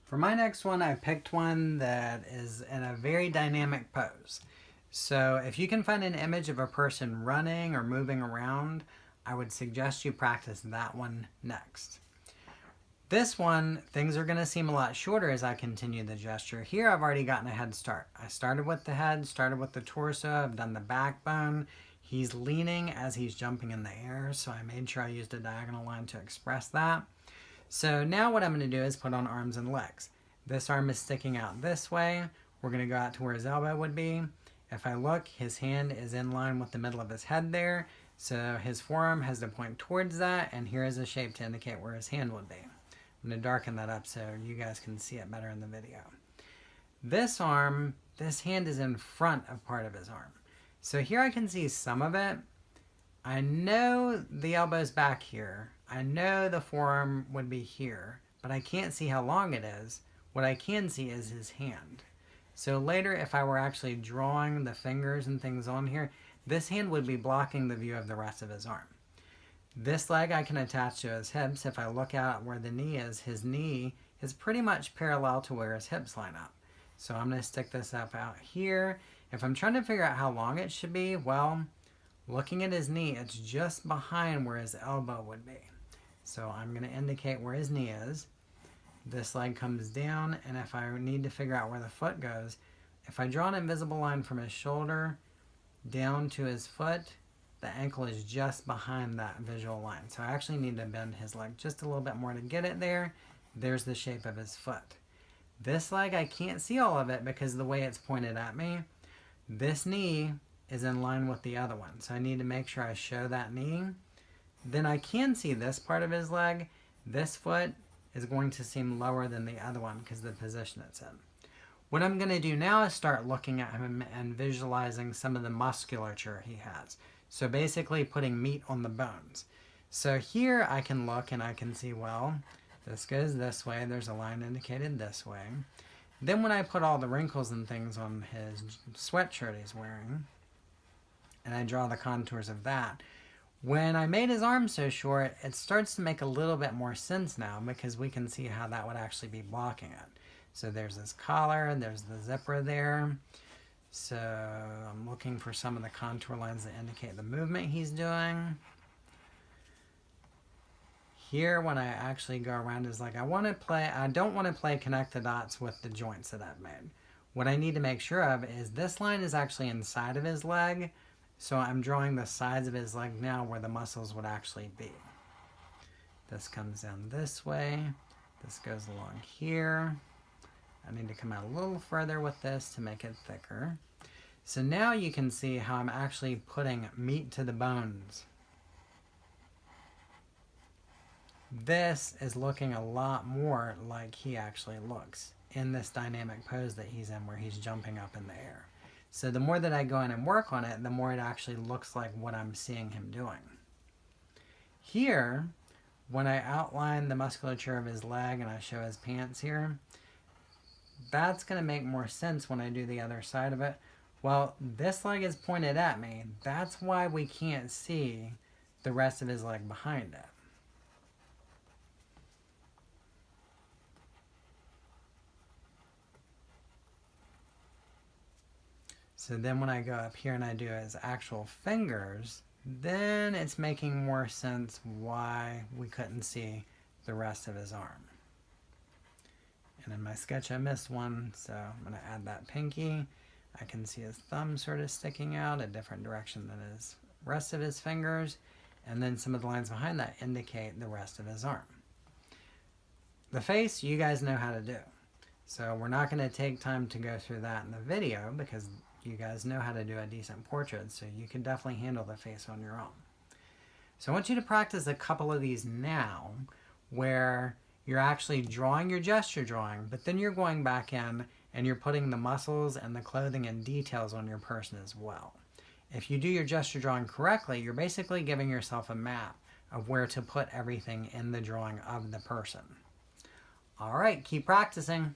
For my next one, I picked one that is in a very dynamic pose. So if you can find an image of a person running or moving around, I would suggest you practice that one next. This one, things are going to seem a lot shorter as I continue the gesture. Here I've already gotten a head start. I started with the head, started with the torso, I've done the backbone. He's leaning as he's jumping in the air, so I made sure I used a diagonal line to express that. So now what I'm going to do is put on arms and legs. This arm is sticking out this way. We're going to go out to where his elbow would be. If I look, his hand is in line with the middle of his head there. So his forearm has to point towards that, and here is a shape to indicate where his hand would be. I'm going to darken that up so you guys can see it better in the video. This arm, this hand is in front of part of his arm. So here I can see some of it. I know the elbow's back here. I know the forearm would be here, but I can't see how long it is. What I can see is his hand. So later, if I were actually drawing the fingers and things on here, this hand would be blocking the view of the rest of his arm. This leg I can attach to his hips. If I look out where the knee is, his knee is pretty much parallel to where his hips line up. So I'm going to stick this up out here. If I'm trying to figure out how long it should be, well, looking at his knee, it's just behind where his elbow would be. So I'm going to indicate where his knee is. This leg comes down, and if I need to figure out where the foot goes, if I draw an invisible line from his shoulder down to his foot, the ankle is just behind that visual line. So I actually need to bend his leg just a little bit more to get it there. There's the shape of his foot. This leg, I can't see all of it because of the way it's pointed at me. This knee is in line with the other one, so I need to make sure I show that knee. Then I can see this part of his leg. This foot is going to seem lower than the other one because of the position it's in. What I'm going to do now is start looking at him and visualizing some of the musculature he has. So basically putting meat on the bones. So here I can look and I can see, well, this goes this way. There's a line indicated this way. Then when I put all the wrinkles and things on his sweatshirt he's wearing, and I draw the contours of that, when I made his arm so short, it starts to make a little bit more sense now because we can see how that would actually be blocking it. So there's his collar, there's the zipper there. So I'm looking for some of the contour lines that indicate the movement he's doing. Here, when I actually go around his leg, I don't want to play connect the dots with the joints that I've made. What I need to make sure of is this line is actually inside of his leg. So I'm drawing the sides of his leg now where the muscles would actually be. This comes down this way. This goes along here. I need to come out a little further with this to make it thicker. So now you can see how I'm actually putting meat to the bones. This is looking a lot more like he actually looks in this dynamic pose that he's in where he's jumping up in the air. So the more that I go in and work on it, the more it actually looks like what I'm seeing him doing. Here, when I outline the musculature of his leg and I show his pants here, that's going to make more sense when I do the other side of it. Well, this leg is pointed at me. That's why we can't see the rest of his leg behind it. So then when I go up here and I do his actual fingers, then it's making more sense why we couldn't see the rest of his arm. And in my sketch I missed one, so I'm going to add that pinky. I can see his thumb sort of sticking out a different direction than his rest of his fingers. And then some of the lines behind that indicate the rest of his arm. The face, you guys know how to do. So we're not going to take time to go through that in the video because you guys know how to do a decent portrait, so you can definitely handle the face on your own. So I want you to practice a couple of these now where you're actually drawing your gesture drawing, but then you're going back in and you're putting the muscles and the clothing and details on your person as well. If you do your gesture drawing correctly, you're basically giving yourself a map of where to put everything in the drawing of the person. All right, keep practicing.